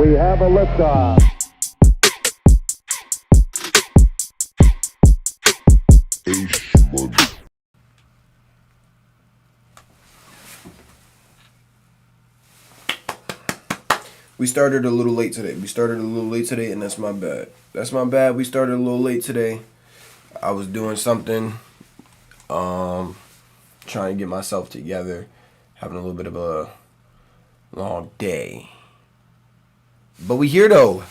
We have a liftoff. We started a little late today. And that's my bad. We started a little late today. I was doing something, trying to get myself together, having a little bit of a long day. But we here though.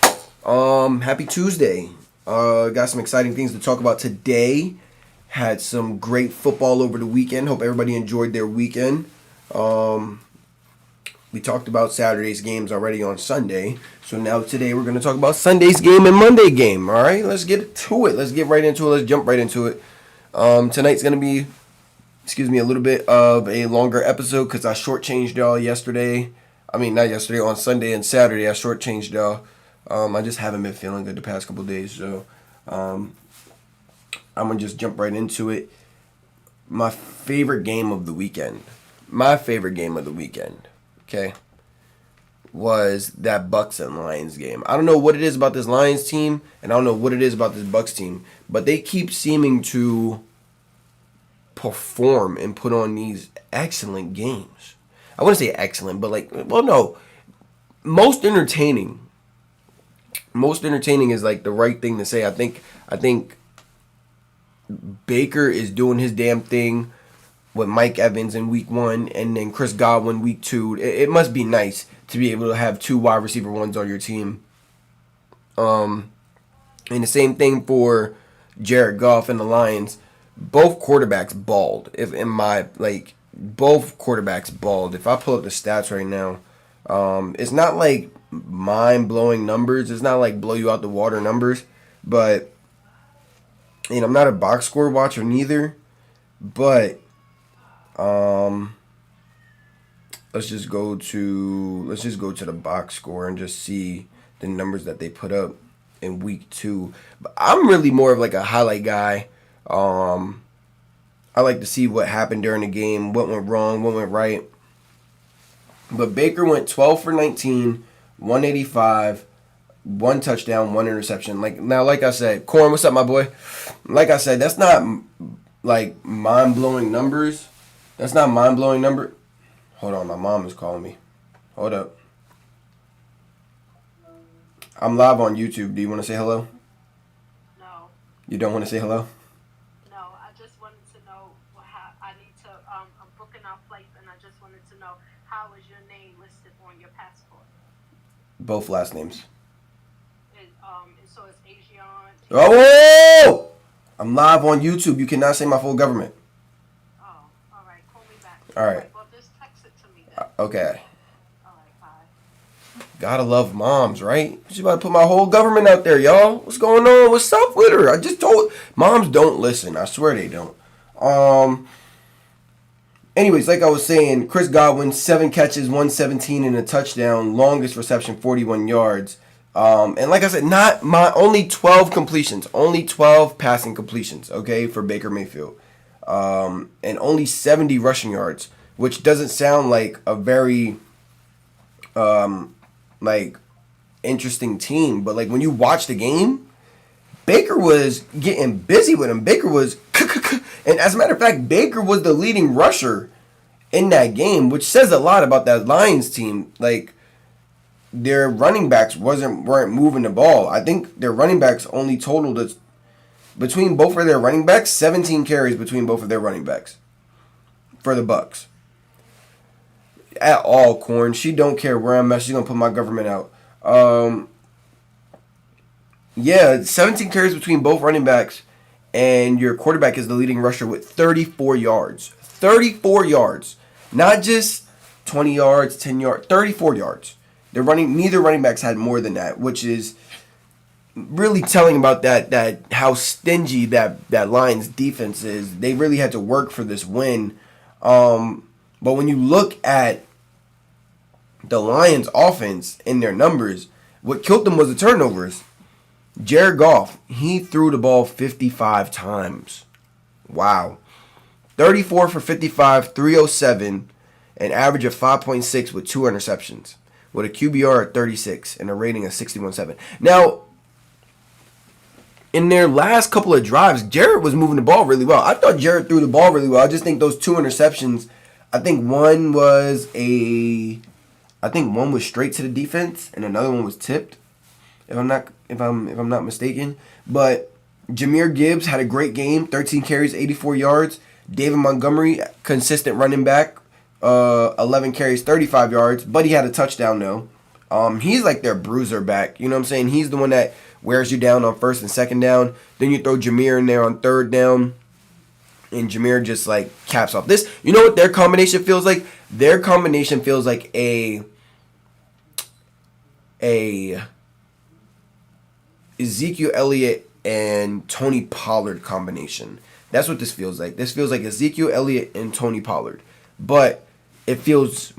Happy Tuesday. Got some exciting things to talk about today. Had some great football over the weekend. Hope everybody enjoyed their weekend. We talked about Saturday's games already on Sunday. So now today we're going to talk about Sunday's game and Monday game. All right, let's get to it. Let's get right into it. Let's jump right into it. Tonight's going to be, a little bit of a longer episode because I shortchanged y'all yesterday. I mean, not yesterday, on Sunday and Saturday I shortchanged y'all. I just haven't been feeling good the past couple days. So I'm going to just jump right into it. My favorite game of the weekend. Okay, was that Bucks and Lions game. I don't know what it is about this Lions team, and I don't know what it is about this Bucks team, but they keep seeming to perform and put on these excellent games. I wouldn't say excellent, but most entertaining. Most entertaining is like the right thing to say. I think Baker is doing his damn thing with Mike Evans in week 1 and then Chris Godwin week 2. It must be nice to be able to have 2 wide receiver ones on your team. And the same thing for Jared Goff and the Lions. Both quarterbacks balled. Both quarterbacks balled. If I pull up the stats right now, it's not like mind-blowing numbers. It's not like blow you out the water numbers. But, I'm not a box score watcher neither. But let's just go to the box score and just see the numbers that they put up in week 2. But I'm really more of like a highlight guy. I like to see what happened during the game, what went wrong, what went right. But Baker went 12 for 19, 185, 1 touchdown, 1 interception. Like I said, Corn, what's up, my boy? Like I said, that's not like mind-blowing numbers. Hold on, my mom is calling me. Hold up. I'm live on YouTube. Do you want to say hello? No. You don't want to say hello? No, I just wanted to know how I need to. I'm booking out flights, and I just wanted to know how is your name listed on your passport? Both last names. So it's Asian. Oh! I'm live on YouTube. You cannot say my full government. All right. Call me back. All right. Well, just text it to me then. Okay. All right. Bye. Gotta love moms, right? She's about to put my whole government out there, y'all. What's going on? What's up with her? I just told moms don't listen. I swear they don't. Anyways, like I was saying, Chris Godwin, 7 catches, 117 and a touchdown, longest reception, 41 yards. And like I said, only 12 completions, only 12 passing completions, okay, for Baker Mayfield. And only 70 rushing yards, which doesn't sound like a very interesting team, but when you watch the game, Baker was getting busy with him. Baker was and as a matter of fact, Baker was the leading rusher in that game, which says a lot about that Lions team. Their running backs weren't moving the ball. I think their running backs only totaled between both of their running backs, 17 carries between both of their running backs for the Bucks. At all, Corn. She don't care where I'm at. She's gonna put my government out. 17 carries between both running backs, and your quarterback is the leading rusher with 34 yards. 34 yards. Not just 20 yards, 10 yards, 34 yards. Neither running backs had more than that, which is really telling about that how stingy that Lions defense is. They really had to work for this win. But when you look at the Lions offense in their numbers, what killed them was the turnovers. Jared Goff, he threw the ball 55 times. Wow. 34 for 55, 307, an average of 5.6 with 2 interceptions. with a QBR of 36 and a rating of 61.7. Now, in their last couple of drives, Jarrett was moving the ball really well. I thought Jarrett threw the ball really well. I just think those 2 interceptions, I think one was straight to the defense and another one was tipped. If I'm not mistaken. But Jahmyr Gibbs had a great game, 13 carries, 84 yards. David Montgomery, consistent running back, 11 carries, 35 yards, but he had a touchdown though. He's like their bruiser back. You know what I'm saying? He's the one that wears you down on first and second down. Then you throw Jahmyr in there on third down, and Jahmyr just like caps off this. You know what their combination feels like? Their combination feels like a Ezekiel Elliott and Tony Pollard combination. That's what this feels like. This feels like Ezekiel Elliott and Tony Pollard, but it feels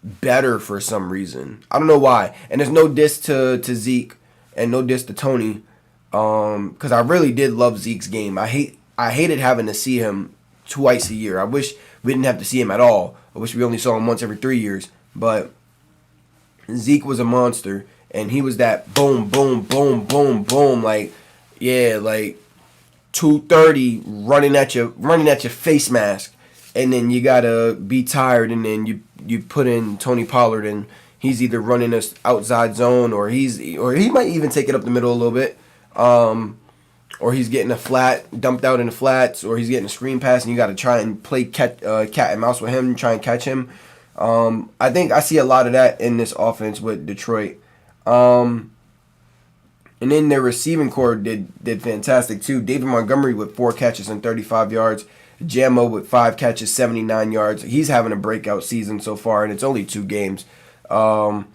better for some reason. I don't know why. And there's no diss to Zeke and no diss to Tony, because I really did love Zeke's game. I hated having to see him twice a year. I wish we didn't have to see him at all. I wish we only saw him once every 3 years. But Zeke was a monster, and he was that boom, boom, boom, boom, boom, like 230 running at your face mask, and then you gotta be tired, and then you put in Tony Pollard, and he's either running us outside zone, or he might even take it up the middle a little bit, or he's getting a flat dumped out in the flats, or he's getting a screen pass, and you gotta try and play cat and mouse with him, try and catch him. I think I see a lot of that in this offense with Detroit. And then their receiving core did fantastic too. David Montgomery with 4 catches and 35 yards. Jammo with 5 catches, 79 yards. He's having a breakout season so far, and it's only 2 games. And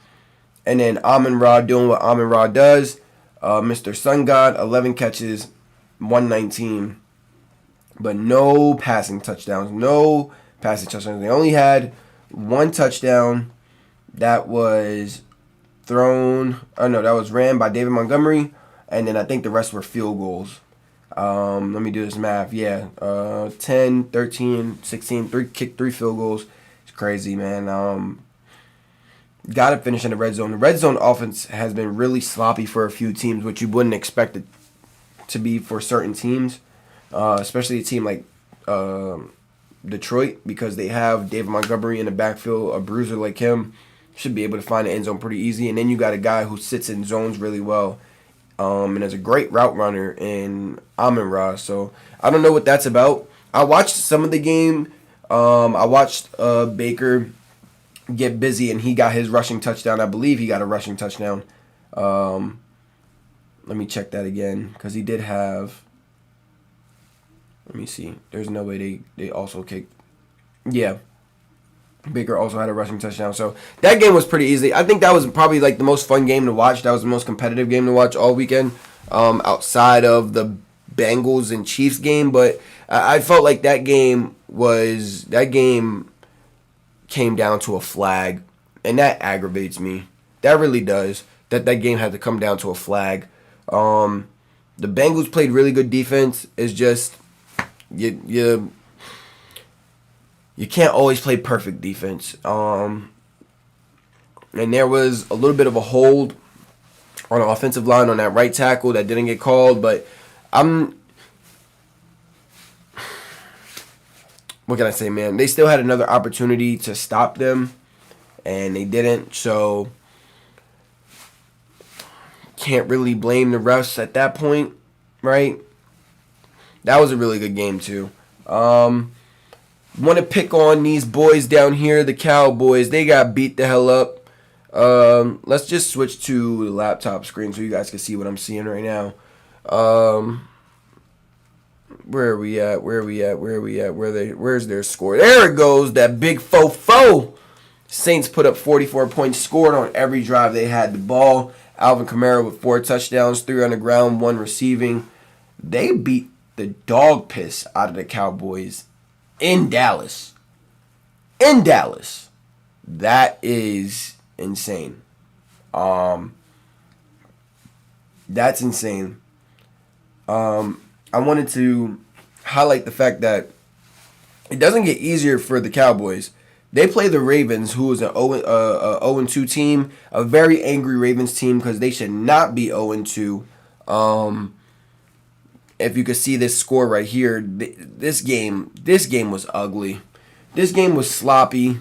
then Amon-Ra doing what Amon-Ra does. Mr. Sun God, 11 catches, 119. But no passing touchdowns. They only had 1 touchdown that was that was ran by David Montgomery, and then I think the rest were field goals. Let me do this math. 10, 13, 16, kicked 3 field goals. It's crazy, man. Got to finish in the red zone. The red zone offense has been really sloppy for a few teams, which you wouldn't expect it to be for certain teams, especially a team like Detroit, because they have David Montgomery in the backfield, a bruiser like him. Should be able to find the end zone pretty easy. And then you got a guy who sits in zones really well, and is a great route runner in Amon-Ra. So I don't know what that's about. I watched some of the game. I watched Baker get busy, and he got his rushing touchdown. I believe he got a rushing touchdown. Let me check that again, because he did have... Let me see. There's no way they also kicked... Yeah. Baker also had a rushing touchdown. So that game was pretty easy. I think that was probably like the most fun game to watch. That was the most competitive game to watch all weekend, outside of the Bengals and Chiefs game. But I felt like that game came down to a flag, and that aggravates me. That really does. That game had to come down to a flag. The Bengals played really good defense. It's just you can't always play perfect defense. And there was a little bit of a hold on the offensive line on that right tackle that didn't get called. But what can I say, man? They still had another opportunity to stop them, and they didn't. So can't really blame the refs at that point, right? That was a really good game too. Want to pick on these boys down here, the Cowboys. They got beat the hell up. Let's just switch to the laptop screen so you guys can see what I'm seeing right now. Where are we at? Where's their score? There it goes. That big fofo. Saints put up 44 points, scored on every drive they had the ball. Alvin Kamara with 4 touchdowns, 3 on the ground, 1 receiving. They beat the dog piss out of the Cowboys in Dallas. That is insane. That's insane. I wanted to highlight the fact that it doesn't get easier for the Cowboys, They play the Ravens, who is an 0-2 team, a very angry Ravens team because they should not be 0-2. If you could see this score right here, this game was ugly. This game was sloppy.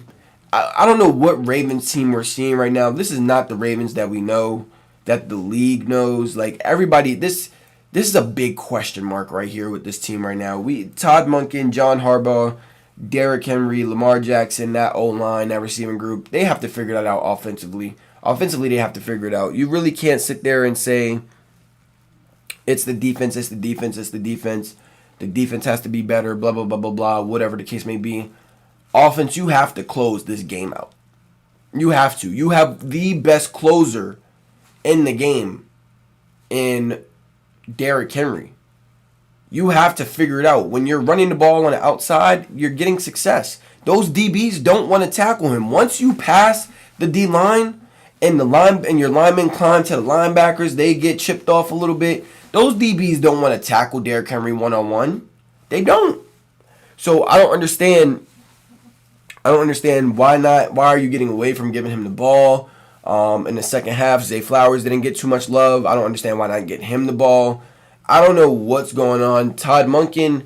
I don't know what Ravens team we're seeing right now. This is not the Ravens that we know, that the league knows. Like everybody, this is a big question mark right here with this team right now. Todd Monken, John Harbaugh, Derrick Henry, Lamar Jackson, that O-line, that receiving group, they have to figure that out offensively. Offensively, they have to figure it out. You really can't sit there and say, it's the defense, it's the defense, it's the defense. The defense has to be better, blah, blah, blah, blah, blah, whatever the case may be. Offense, you have to close this game out. You have to. You have the best closer in the game in Derrick Henry. You have to figure it out. When you're running the ball on the outside, you're getting success. Those DBs don't want to tackle him. Once you pass the D line and your linemen climb to the linebackers, they get chipped off a little bit. Those DBs don't want to tackle Derrick Henry one-on-one. They don't. So I don't understand why not. Why are you getting away from giving him the ball? In the second half, Zay Flowers didn't get too much love. I don't understand why not get him the ball. I don't know what's going on. Todd Monken,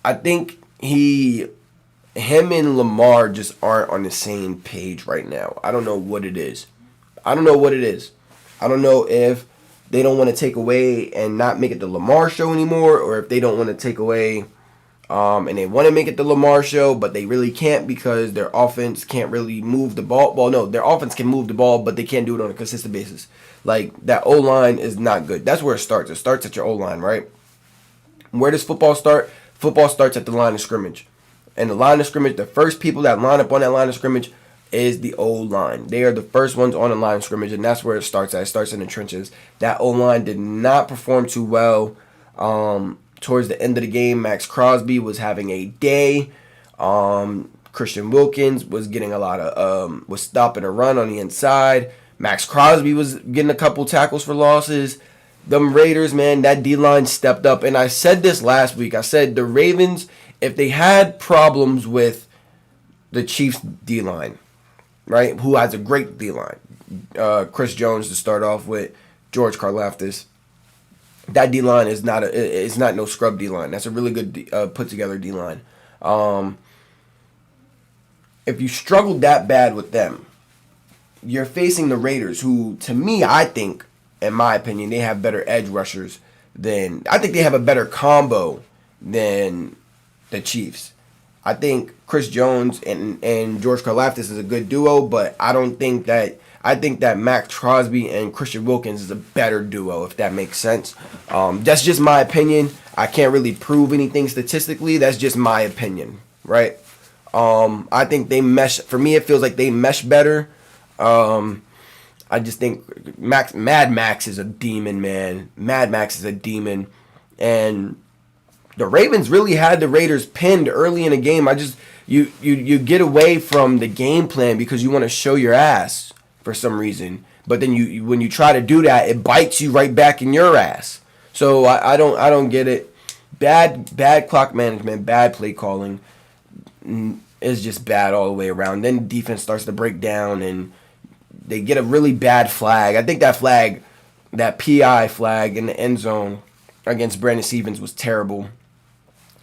I think him and Lamar just aren't on the same page right now. I don't know what it is. I don't know if they don't want to take away and not make it the Lamar show anymore, or if they don't want to take away and they want to make it the Lamar show, but they really can't because their offense can't really move the ball. Well, no, their offense can move the ball, but they can't do it on a consistent basis. Like, that O-line is not good. That's where it starts. It starts at your O-line, right? Where does football start? Football starts at the line of scrimmage. And the line of scrimmage, the first people that line up on that line of scrimmage is the O-line. They are the first ones on the line of scrimmage, and that's where it starts at. It starts in the trenches. That O-line did not perform too well. Towards the end of the game, Max Crosby was having a day. Christian Wilkins was getting a lot of was stopping a run on the inside. Max Crosby was getting a couple tackles for losses. Them Raiders, man, that D-line stepped up. And I said this last week. I said the Ravens, if they had problems with the Chiefs D-line, right, who has a great D-line, Chris Jones to start off with, George Karlaftis. That D-line is not no scrub D-line. That's a really good put-together D-line. If you struggled that bad with them, you're facing the Raiders, who, to me, I think, in my opinion, they have better edge rushers than... I think they have a better combo than the Chiefs. I think Chris Jones and George Karlaftis is a good duo, but I think that Max Crosby and Christian Wilkins is a better duo, if that makes sense. That's just my opinion. I can't really prove anything statistically. That's just my opinion, right? I think they mesh. For me, it feels like they mesh better. I just think Mad Max is a demon, man. Mad Max is a demon. And the Ravens really had the Raiders pinned early in the game. You get away from the game plan because you want to show your ass for some reason. But then when you try to do that, it bites you right back in your ass. So I don't get it. Bad clock management, bad play calling is just bad all the way around. Then defense starts to break down and they get a really bad flag. I think that PI flag in the end zone against Brandon Stevens was terrible.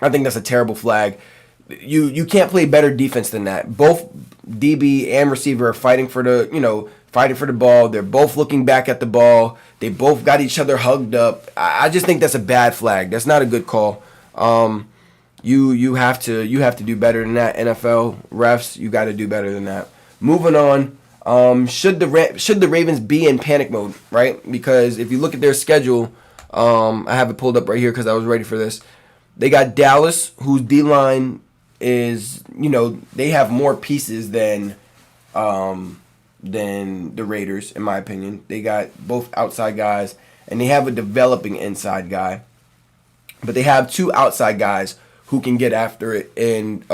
I think that's a terrible flag. You can't play better defense than that. Both DB and receiver are fighting for the ball. They're both looking back at the ball. They both got each other hugged up. I just think that's a bad flag. That's not a good call. You have to do better than that. NFL refs, you got to do better than that. Moving on. Should the Ravens be in panic mode, right? Because if you look at their schedule, I have it pulled up right here because I was ready for this. They got Dallas, whose D-line is, they have more pieces than the Raiders, in my opinion. They got both outside guys, and they have a developing inside guy. But they have two outside guys who can get after it in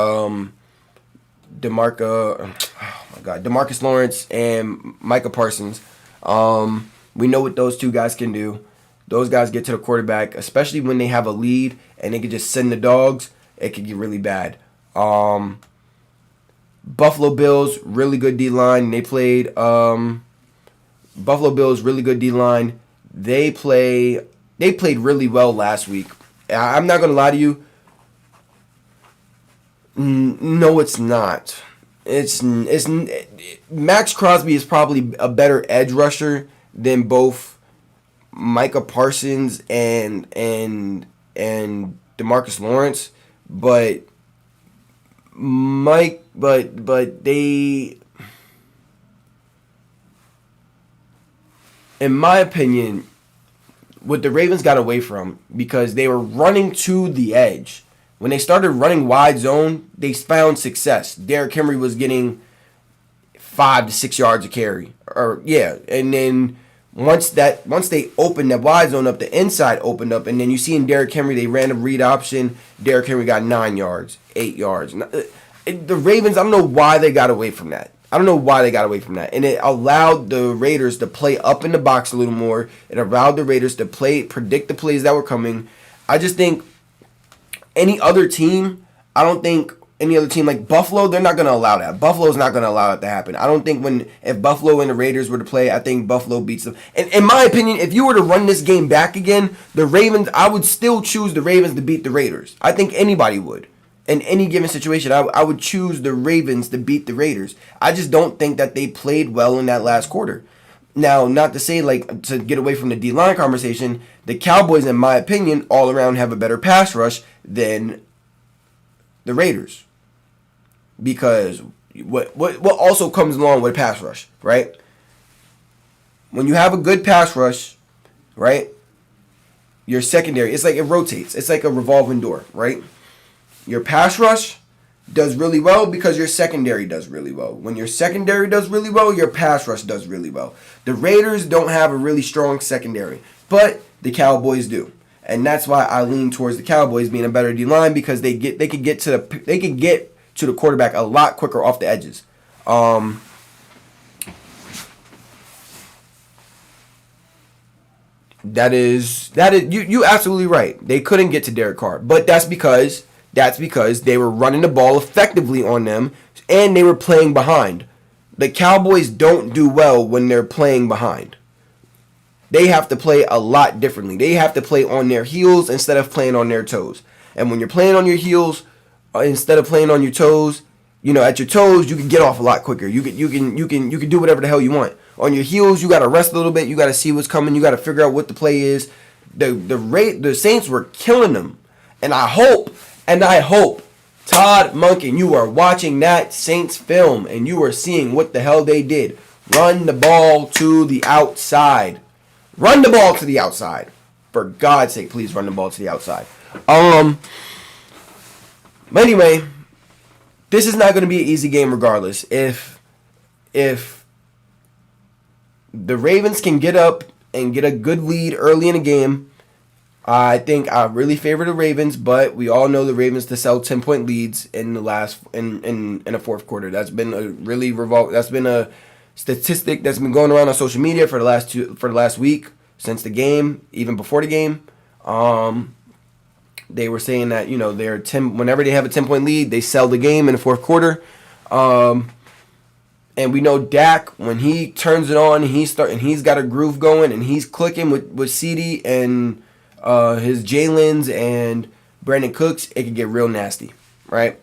DeMarcus Lawrence and Micah Parsons. We know what those two guys can do. Those guys get to the quarterback, especially when they have a lead and they can just send the dogs. It could get really bad. Buffalo Bills, really good D line. They played Buffalo Bills, really good D line. They played really well last week. I'm not gonna lie to you. No, it's not. It's Max Crosby is probably a better edge rusher than both Micah Parsons and DeMarcus Lawrence, but they, in my opinion, what the Ravens got away from, because they were running to the edge. When they started running wide zone, they found success. Derrick Henry was getting 5 to 6 yards a carry, and then once they opened that wide zone up, the inside opened up, and then you see in Derrick Henry, they ran a read option. Derrick Henry got 9 yards, 8 yards. The Ravens, I don't know why they got away from that. And it allowed the Raiders to play up in the box a little more. It allowed the Raiders to predict the plays that were coming. I just think I don't think any other team like Buffalo, they're not going to allow that. Buffalo's not going to allow that to happen. I don't think if Buffalo and the Raiders were to play, I think Buffalo beats them. And in my opinion, if you were to run this game back again, the Ravens, I would still choose the Ravens to beat the Raiders. I think anybody would. In any given situation, I would choose the Ravens to beat the Raiders. I just don't think that they played well in that last quarter. Now, not to say, like, to get away from the D-line conversation, the Cowboys, in my opinion, all around have a better pass rush than the Raiders. Because what also comes along with pass rush, right? When you have a good pass rush, right, your secondary, it's like it rotates. It's like a revolving door, right? Your pass rush does really well because your secondary does really well. When your secondary does really well, your pass rush does really well. The Raiders don't have a really strong secondary, but the Cowboys do. And that's why I lean towards the Cowboys being a better D-line, because they could get to the quarterback a lot quicker off the edges. That is you absolutely right. They couldn't get to Derek Carr, but that's because they were running the ball effectively on them and they were playing behind. The Cowboys don't do well when they're playing behind. They have to play a lot differently. They have to play on their heels instead of playing on their toes. And when you're playing on your heels instead of playing on your toes, at your toes you can get off a lot quicker. You can do whatever the hell you want. On your heels, you got to rest a little bit. You got to see what's coming. You got to figure out what the play is. The Saints were killing them, and I hope, Todd Monken, you are watching that Saints film and you are seeing what the hell they did. Run the ball to the outside. Run the ball to the outside. For God's sake, please run the ball to the outside. But anyway, this is not going to be an easy game regardless. If the Ravens can get up and get a good lead early in the game, I think I really favor the Ravens, but we all know the Ravens to sell 10-point leads in the last in a fourth quarter. That's been a statistic that's been going around on social media for the last week since the game, even before the game. They were saying that whenever they have a 10-point lead, they sell the game in the fourth quarter. And we know Dak, when he turns it on, he's got a groove going and he's clicking with CeeDee and his Jalen's and Brandon Cooks, it could get real nasty, right?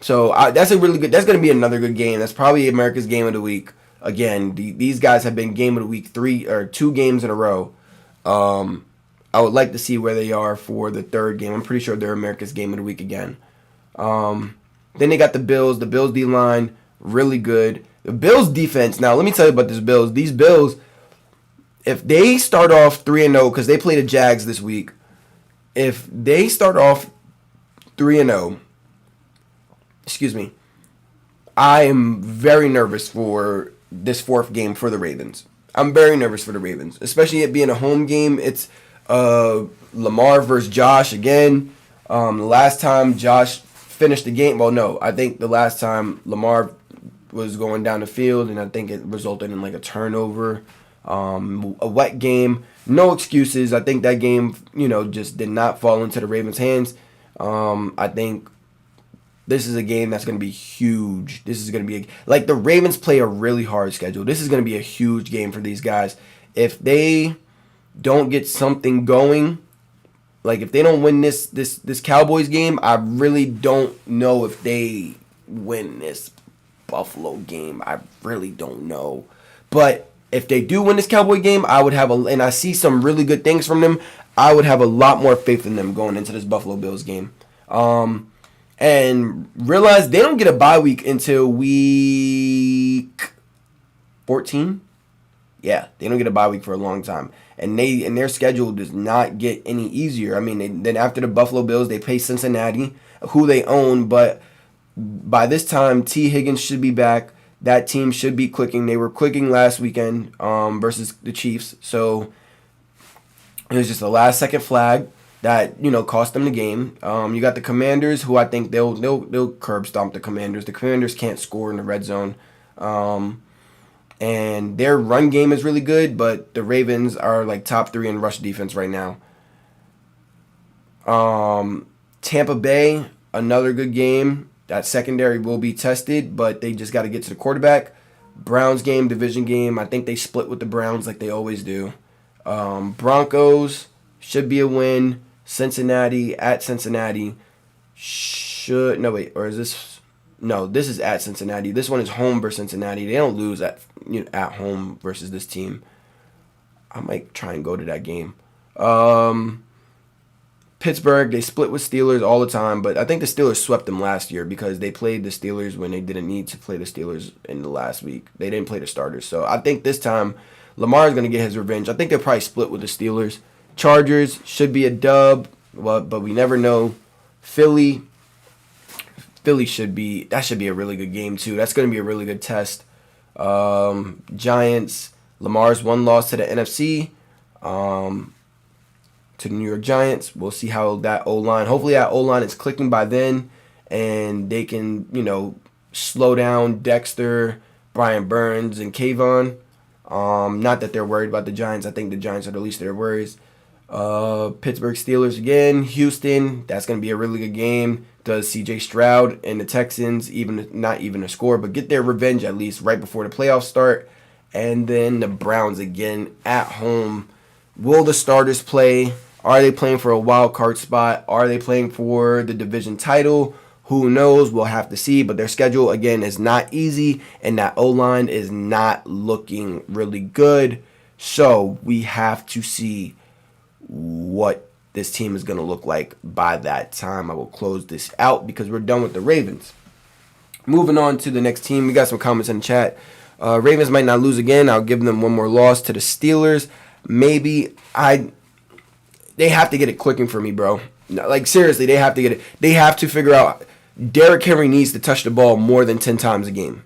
So that's going to be another good game. That's probably America's game of the week. Again, these guys have been game of the week 2 games in a row. I would like to see where they are for the third game. I'm pretty sure they're America's game of the week again. Then they got the Bills. The Bills D-line, really good. The Bills defense, now let me tell you about these Bills, if they start off 3-0, because they play the Jags this week, if they start off 3-0, I am very nervous for this fourth game for the Ravens. I'm very nervous for the Ravens, especially it being a home game. It's Lamar versus Josh again. The last time Josh finished the game, I think the last time Lamar was going down the field, and I think it resulted in like a turnover, a wet game. No excuses. I think that game, just did not fall into the Ravens' hands. I think This is a game that's going to be huge. This is going to be like the Ravens play a really hard schedule. This is going to be a huge game for these guys. If they don't get something going, like if they don't win this Cowboys game, I really don't know if they win this Buffalo game. I really don't know. But if they do win this Cowboy game, I would have and I see some really good things from them. I would have a lot more faith in them going into this Buffalo Bills game. And realize they don't get a bye week until week 14. Yeah, they don't get a bye week for a long time. And their schedule does not get any easier. I mean, then after the Buffalo Bills, they play Cincinnati, who they own. But by this time, T. Higgins should be back. That team should be clicking. They were clicking last weekend versus the Chiefs. So it was just a last-second flag that cost them the game. You got the Commanders, who I think they'll curb stomp the Commanders. The Commanders can't score in the red zone. And their run game is really good, but the Ravens are like top 3 in rush defense right now. Tampa Bay, another good game. That secondary will be tested, but they just got to get to the quarterback. Browns game, division game. I think they split with the Browns like they always do. Broncos should be a win. Cincinnati at Cincinnati this is at Cincinnati. This one is home versus Cincinnati. They don't lose at home versus this team. I might try and go to that game. Pittsburgh, they split with Steelers all the time, but I think the Steelers swept them last year because they played the Steelers when they didn't need to play the Steelers in the last week. They didn't play the starters. So I think this time Lamar is going to get his revenge. I think they'll probably split with the Steelers. Chargers should be a dub, but we never know. Philly should be a really good game too. That's going to be a really good test. Giants, Lamar's one loss to the NFC, to the New York Giants. We'll see how that O-line, hopefully that O-line is clicking by then and they can, slow down Dexter, Brian Burns, and Kayvon. Not that they're worried about the Giants. I think the Giants are the least of their worries. Pittsburgh Steelers again. Houston, that's going to be a really good game. Does C.J. Stroud and the Texans, not even a score, but get their revenge at least right before the playoffs start. And then the Browns again at home. Will the starters play? Are they playing for a wild card spot? Are they playing for the division title? Who knows? We'll have to see. But their schedule, again, is not easy. And that O-line is not looking really good. So we have to see what this team is going to look like by that time. I will close this out because we're done with the Ravens. Moving on to the next team. We got some comments in the chat. Ravens might not lose again. I'll give them one more loss to the Steelers. Maybe. They have to get it clicking for me, bro. Like, seriously, they have to get it. They have to figure out. Derrick Henry needs to touch the ball more than 10 times a game.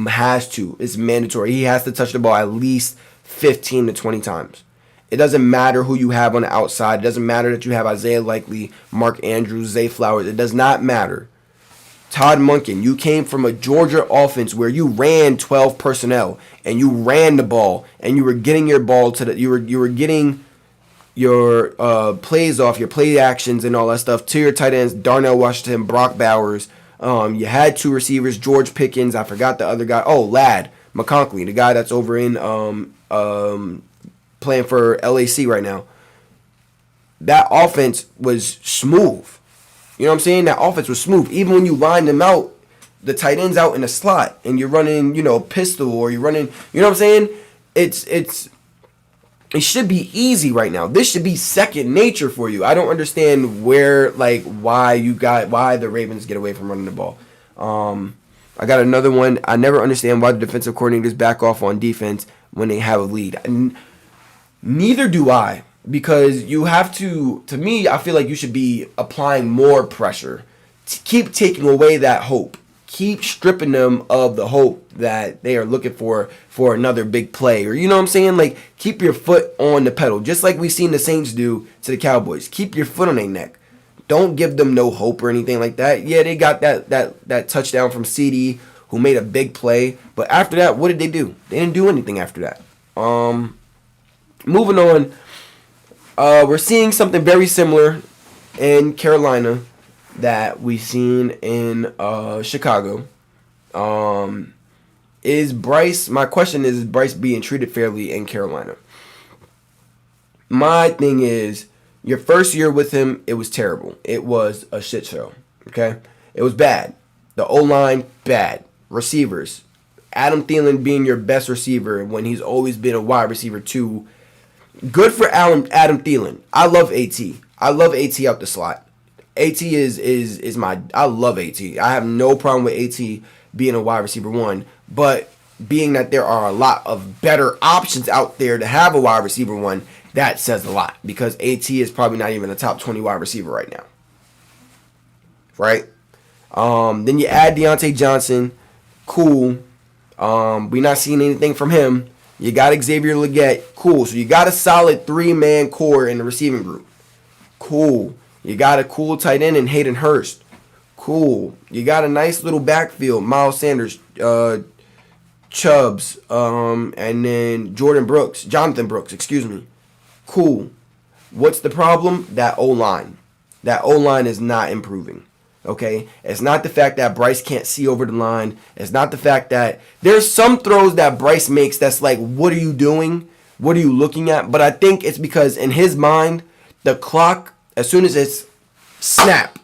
Has to. It's mandatory. He has to touch the ball at least 15 to 20 times. It doesn't matter who you have on the outside. It doesn't matter that you have Isaiah Likely, Mark Andrews, Zay Flowers. It does not matter. Todd Monken, you came from a Georgia offense where you ran 12 personnel and you ran the ball and you were getting your ball to the you were getting your plays off, your play actions and all that stuff to your tight ends, Darnell Washington, Brock Bowers. You had 2 receivers, George Pickens. I forgot the other guy. Oh, Ladd McConkey, the guy that's over in playing for LAC right now. That offense was smooth. You know what I'm saying? That offense was smooth. Even when you line them out, the tight ends out in the slot, and you're running, pistol, or you're running, you know what I'm saying? It should be easy right now. This should be second nature for you. I don't understand why the Ravens get away from running the ball. I got another one. I never understand why the defensive coordinators back off on defense when they have a lead. Neither do I, because you have to me, I feel like you should be applying more pressure to keep taking away that hope. Keep stripping them of the hope that they are looking for another big play. Or, you know what I'm saying? Like, keep your foot on the pedal, just like we've seen the Saints do to the Cowboys. Keep your foot on their neck. Don't give them no hope or anything like that. Yeah, they got that touchdown from CD, who made a big play. But after that, what did they do? They didn't do anything after that. Moving on, we're seeing something very similar in Carolina. that we've seen in Chicago. Is Bryce? My question is Bryce being treated fairly in Carolina? My thing is, your first year with him, it was terrible. It was a shit show. Okay, it was bad. The O line bad. Receivers, Adam Thielen being your best receiver when he's always been a wide receiver too. Good for Adam Thielen. I love AT. I love AT out the slot. AT is my. I love AT. I have no problem with AT being a wide receiver one, but being that there are a lot of better options out there to have a wide receiver one, that says a lot because AT is probably not even a top 20 wide receiver right now. Right? Then you add Deontay Johnson. Cool. We're not seeing anything from him. You got Xavier Legette. Cool. So you got a solid 3-man core in the receiving group. Cool. You got a cool tight end in Hayden Hurst. Cool. You got a nice little backfield. Miles Sanders, Chubbs, and then Jonathan Brooks, excuse me. Cool. What's the problem? That O-line. That O-line is not improving. Okay? It's not the fact that Bryce can't see over the line. It's not the fact that there's some throws that Bryce makes that's like, what are you doing? What are you looking at? But I think it's because in his mind, the clock, as soon as it's snap,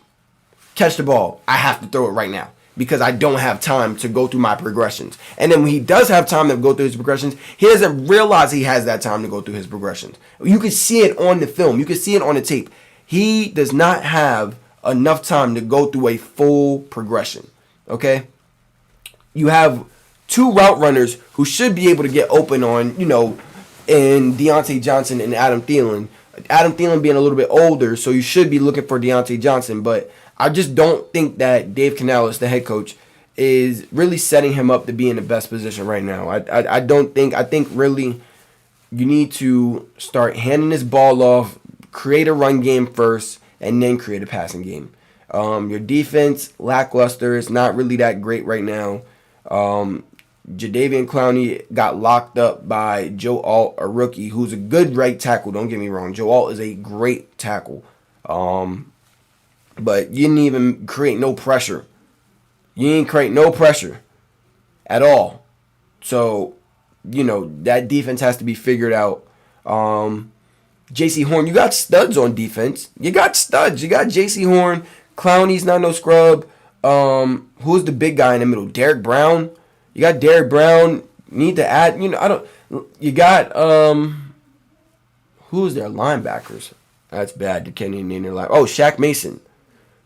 catch the ball, I have to throw it right now because I don't have time to go through my progressions. And then when he does have time to go through his progressions, he doesn't realize he has that time to go through his progressions. You can see it on the film. You can see it on the tape. He does not have enough time to go through a full progression. Okay? You have two route runners who should be able to get open on, in Deontay Johnson and Adam Thielen. Adam Thielen being a little bit older, so you should be looking for Deontay Johnson, but I just don't think that Dave Canales, the head coach, is really setting him up to be in the best position right now. I think really you need to start handing this ball off, create a run game first, and then create a passing game. Your defense, lackluster. It's not really that great right now. Jadeveon Clowney got locked up by Joe Alt, a rookie, who's a good right tackle. Don't get me wrong. Joe Alt is a great tackle. But you didn't even create no pressure. You didn't create no pressure at all. So, that defense has to be figured out. J.C. Horn, you got studs on defense. You got studs. You got J.C. Horn. Clowney's not no scrub. Who's the big guy in the middle? Derek Brown. You got Derek Brown. You need to add, you got, who's their linebackers? That's bad. You can't even name their line. Oh, Shaq Mason.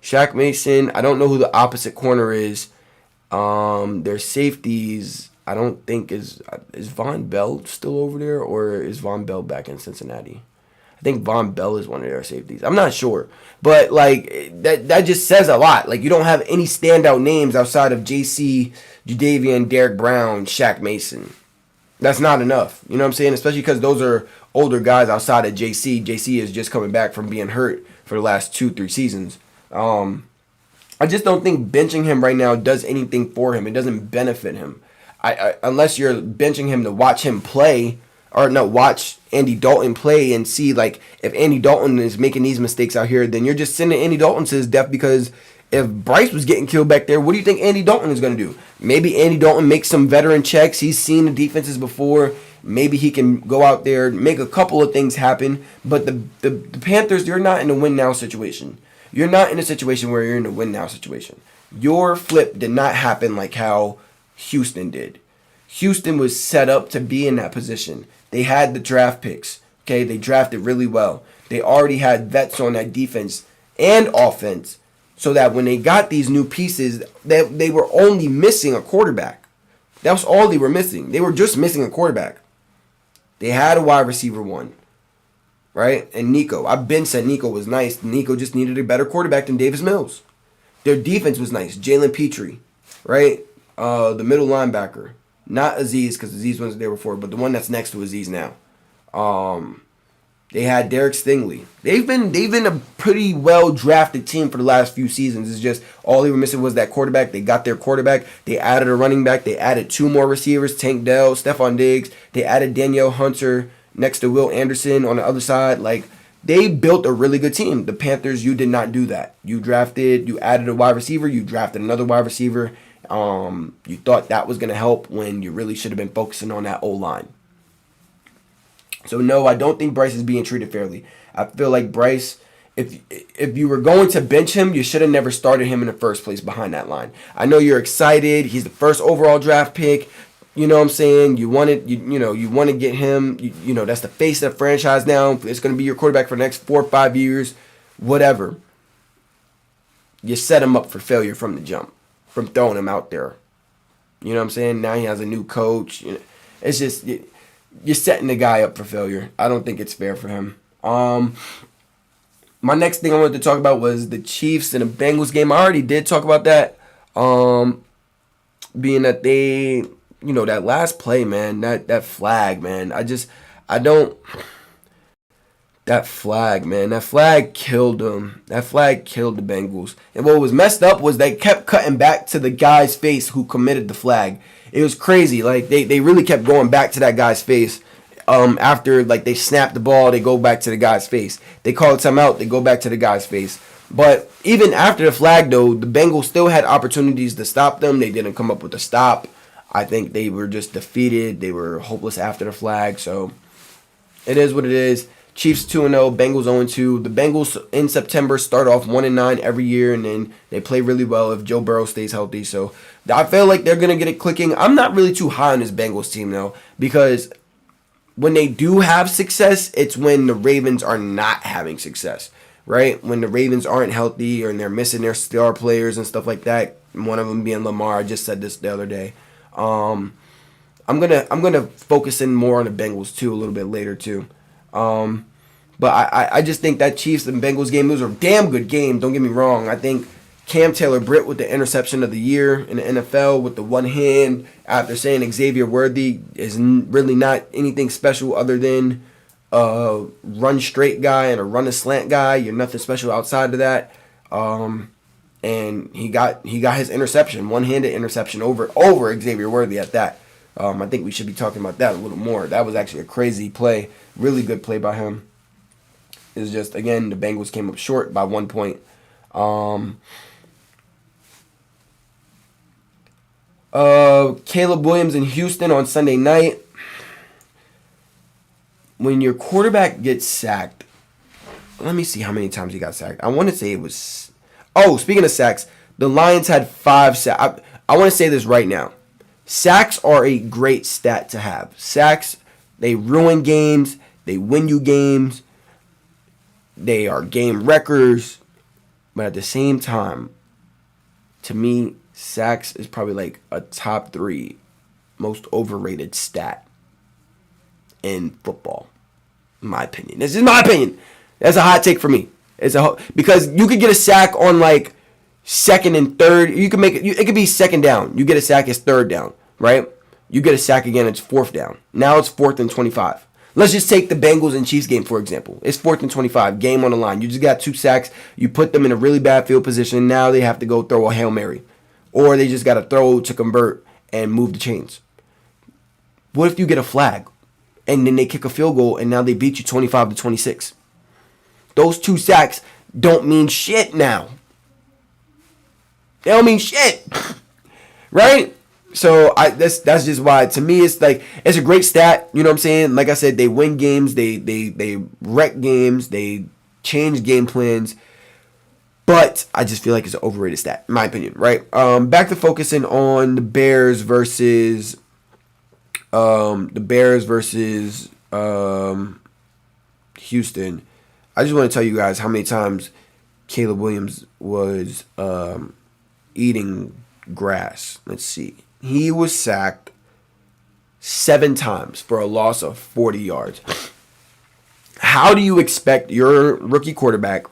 Shaq Mason. I don't know who the opposite corner is. Their safeties, I don't think is Von Bell still over there, or is Von Bell back in Cincinnati? I think Von Bell is one of their safeties. I'm not sure. But, that just says a lot. You don't have any standout names outside of J.C., Jadeveon, Derek Brown, Shaq Mason. That's not enough. You know what I'm saying? Especially because those are older guys outside of J.C. J.C. is just coming back from being hurt for the last 2-3 seasons. I just don't think benching him right now does anything for him. It doesn't benefit him. Unless you're benching him to watch him play, or no, watch Andy Dalton play and see, if Andy Dalton is making these mistakes out here, then you're just sending Andy Dalton to his death because if Bryce was getting killed back there, what do you think Andy Dalton is going to do? Maybe Andy Dalton makes some veteran checks. He's seen the defenses before. Maybe he can go out there, make a couple of things happen. But the Panthers, you're not in a win-now situation. You're not in a situation where you're in a win-now situation. Your flip did not happen like how Houston did. Houston was set up to be in that position. They had the draft picks. Okay, they drafted really well. They already had vets on that defense and offense, so that when they got these new pieces, they were only missing a quarterback. That was all they were missing. They were just missing a quarterback. They had a wide receiver one, right? And Nico. I've been said Nico was nice. Nico just needed a better quarterback than Davis Mills. Their defense was nice. Jalen Petrie, right? The middle linebacker. Not Aziz, because Aziz wasn't there before, but the one that's next to Aziz now. They had Derek Stingley. They've been a pretty well drafted team for the last few seasons. It's just all they were missing was that quarterback. They got their quarterback. They added a running back. They added 2 more receivers, Tank Dell, Stephon Diggs. They added Danielle Hunter next to Will Anderson on the other side. they built a really good team. The Panthers, you did not do that. You added a wide receiver, you drafted another wide receiver. You thought that was going to help when you really should have been focusing on that O-line. So no, I don't think Bryce is being treated fairly. I feel like Bryce, if you were going to bench him, you should have never started him in the first place behind that line. I know you're excited. He's the first overall draft pick. You know what I'm saying? You want to get him. You know, that's the face of the franchise now. It's going to be your quarterback for the next 4 or 5 years, whatever. You set him up for failure from the jump, from throwing him out there. You know what I'm saying? Now he has a new coach. You know, it's just you're setting the guy up for failure. I don't think it's fair for him. My next thing I wanted to talk about was the Chiefs and the Bengals game. I already did talk about that. Being that they, that last play, man, that flag, man. That flag, man. That flag killed them. That flag killed the Bengals. And what was messed up was they kept cutting back to the guy's face who committed the flag. It was crazy. Like, they really kept going back to that guy's face. After, like, they snap the ball, they go back to the guy's face. They call a timeout, they go back to the guy's face. But even after the flag, though, the Bengals still had opportunities to stop them. They didn't come up with a stop. I think they were just defeated. They were hopeless after the flag. So, it is what it is. Chiefs 2-0, Bengals 0-2. The Bengals in September start off 1-9 every year, and then they play really well if Joe Burrow stays healthy. So, I feel like they're going to get it clicking. I'm not really too high on this Bengals team, though, because when they do have success, it's when the Ravens are not having success, right? When the Ravens aren't healthy and they're missing their star players and stuff like that. One of them being Lamar. I just said this the other day. I'm gonna focus in more on the Bengals too a little bit later too. But I just think that Chiefs and Bengals game, it was a damn good game. Don't get me wrong. I think Cam Taylor-Britt with the interception of the year in the NFL with the one hand after saying Xavier Worthy is really not anything special other than a run straight guy and a run a slant guy. You're nothing special outside of that. And he got his interception, one-handed interception over Xavier Worthy at that. I think we should be talking about that a little more. That was actually a crazy play. Really good play by him. It's just, again, the Bengals came up short by 1 point. Caleb Williams in Houston on Sunday night. When your quarterback gets sacked, let me see how many times he got sacked. I want to say it was... Oh, speaking of sacks, the Lions had 5 sacks. I want to say this right now. Sacks are a great stat to have. Sacks, they ruin games. They win you games. They are game wreckers. But at the same time, to me, sacks is probably like a top 3 most overrated stat in football, in my opinion. This is my opinion. That's a hot take for me. Because you could get a sack on like second and third. You can make it could be second down. You get a sack, it's third down, right? You get a sack again, it's fourth down. Now it's 4th and 25. Let's just take the Bengals and Chiefs game, for example. It's 4th and 25, game on the line. You just got 2 sacks. You put them in a really bad field position. Now they have to go throw a Hail Mary. Or they just got to throw to convert and move the chains. What if you get a flag and then they kick a field goal and now they beat you 25-26? Those 2 sacks don't mean shit now. They don't mean shit. Right? So that's just why, to me, it's like, it's a great stat. You know what I'm saying? Like I said, they win games, they wreck games, they change game plans. But I just feel like it's an overrated stat, in my opinion, right? Back to focusing on the Bears versus Houston. I just want to tell you guys how many times Caleb Williams was eating grass. Let's see. He was sacked 7 times for a loss of 40 yards. How do you expect your rookie quarterback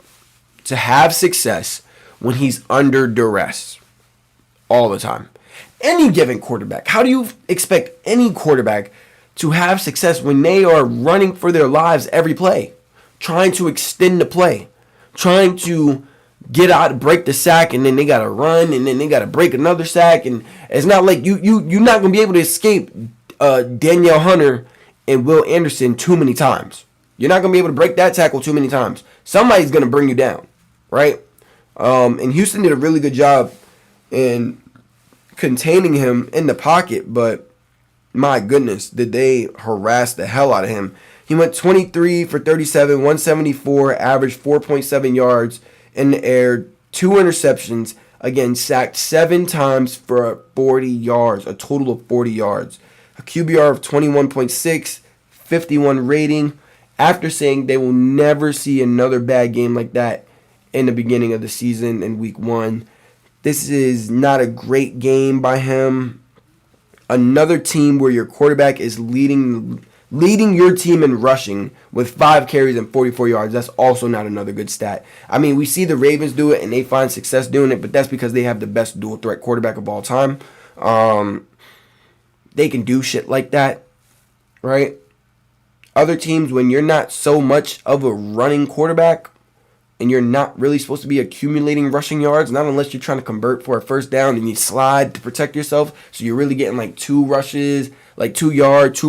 to have success when he's under duress all the time? Any given quarterback. How do you expect any quarterback to have success when they are running for their lives every play, trying to extend the play, trying to get out, break the sack, and then they gotta run, and then they gotta break another sack, and it's not like you're not gonna be able to escape Danielle Hunter and Will Anderson too many times. You're not going to be able to break that tackle too many times. Somebody's going to bring you down, right? And Houston did a really good job in containing him in the pocket, but my goodness, did they harass the hell out of him. He went 23 for 37, 174, averaged 4.7 yards in the air, 2 interceptions, again, sacked 7 times for 40 yards, a total of 40 yards. A QBR of 21.6, 51 rating, after saying they will never see another bad game like that in the beginning of the season in week 1. This is not a great game by him. Another team where your quarterback is leading your team in rushing with 5 carries and 44 yards. That's also not another good stat. I mean, we see the Ravens do it and they find success doing it, but that's because they have the best dual threat quarterback of all time. They can do shit like that, right? Other teams, when you're not so much of a running quarterback and you're not really supposed to be accumulating rushing yards, not unless you're trying to convert for a first down and you slide to protect yourself, so you're really getting like 2 rushes, like 2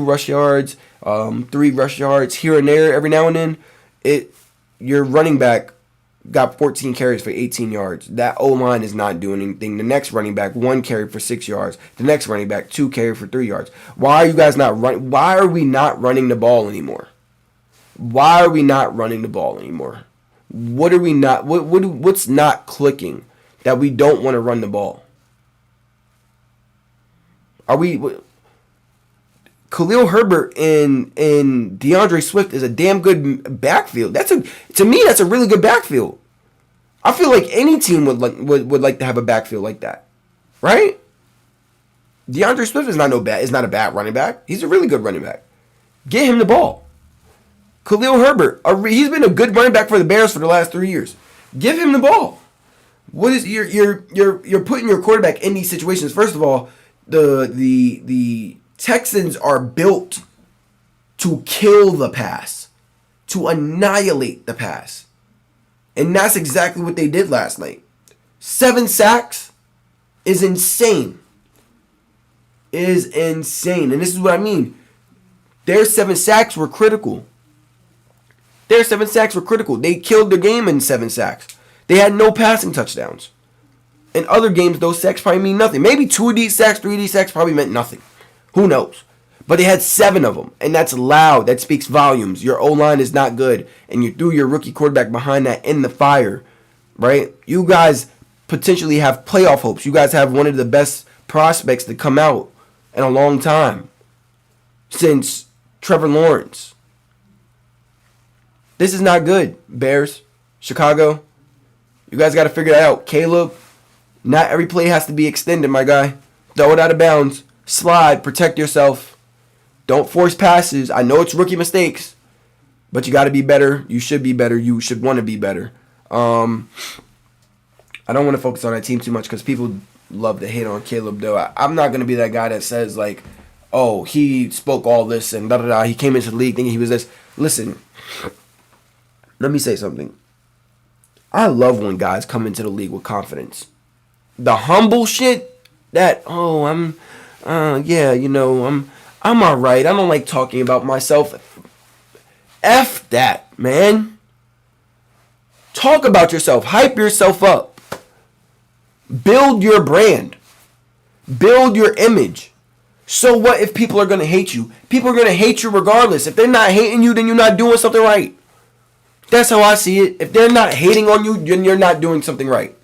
rush yards, 3 rush yards here and there every now and then. Your running back got 14 carries for 18 yards. That O-line is not doing anything. The next running back, 1 carry for 6 yards. The next running back, 2 carry for 3 yards. Why are you guys not running? Why are we not running the ball anymore? Why are we not running the ball anymore? What are we not? What's not clicking that we don't want to run the ball? Are we? Khalil Herbert and DeAndre Swift is a damn good backfield. To me, that's a really good backfield. I feel like any team would like to have a backfield like that, right? DeAndre Swift is not a bad running back. He's a really good running back. Get him the ball. Khalil Herbert, he's been a good running back for the Bears for the last 3 years. Give him the ball. What is you're putting your quarterback in these situations? First of all, the Texans are built to kill the pass, to annihilate the pass. And that's exactly what they did last night. 7 sacks is insane. It is insane. And this is what I mean. Their 7 sacks were critical. They killed the game in 7 sacks. They had no passing touchdowns. In other games, those sacks probably mean nothing. Maybe 2 of these sacks, 3 of these sacks probably meant nothing. Who knows? But they had 7 of them, and that's loud. That speaks volumes. Your O-line is not good, and you threw your rookie quarterback behind that in the fire, right? You guys potentially have playoff hopes. You guys have one of the best prospects to come out in a long time since Trevor Lawrence. This is not good, Bears, Chicago. You guys got to figure that out. Caleb, not every play has to be extended, my guy. Throw it out of bounds. Slide, protect yourself. Don't force passes. I know it's rookie mistakes, but you got to be better. You should be better. You should want to be better. I don't want to focus on that team too much because people love to hate on Caleb, though. I'm not going to be that guy that says, like, oh, he spoke all this and da-da-da. He came into the league thinking he was this. Listen, let me say something. I love when guys come into the league with confidence. The humble shit, I'm all right. I don't like talking about myself. F that, man. Talk about yourself. Hype yourself up. Build your brand. Build your image. So what if people are going to hate you? People are going to hate you regardless. If they're not hating you, then you're not doing something right. That's how I see it. If they're not hating on you, then you're not doing something right.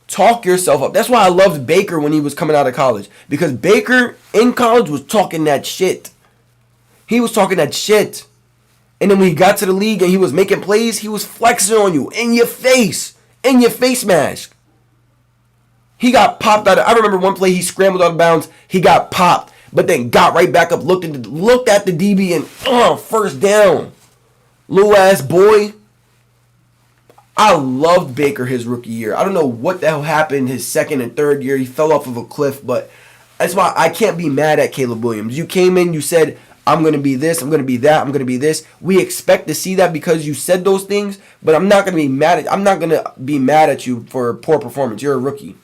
Talk yourself up. That's why I loved Baker when he was coming out of college. Because Baker in college was talking that shit. He was talking that shit. And then when he got to the league and he was making plays, he was flexing on you in your face. In your face mask. He got popped out of, I remember one play he scrambled out of bounds. He got popped. But then got right back up, looked at the DB and first down. Little ass boy. I loved Baker his rookie year. I don't know what the hell happened his second and third year. He fell off of a cliff, but that's why I can't be mad at Caleb Williams. You came in, you said, I'm going to be this, I'm going to be that, I'm going to be this. We expect to see that because you said those things, but I'm not going to be mad at you for poor performance. You're a rookie.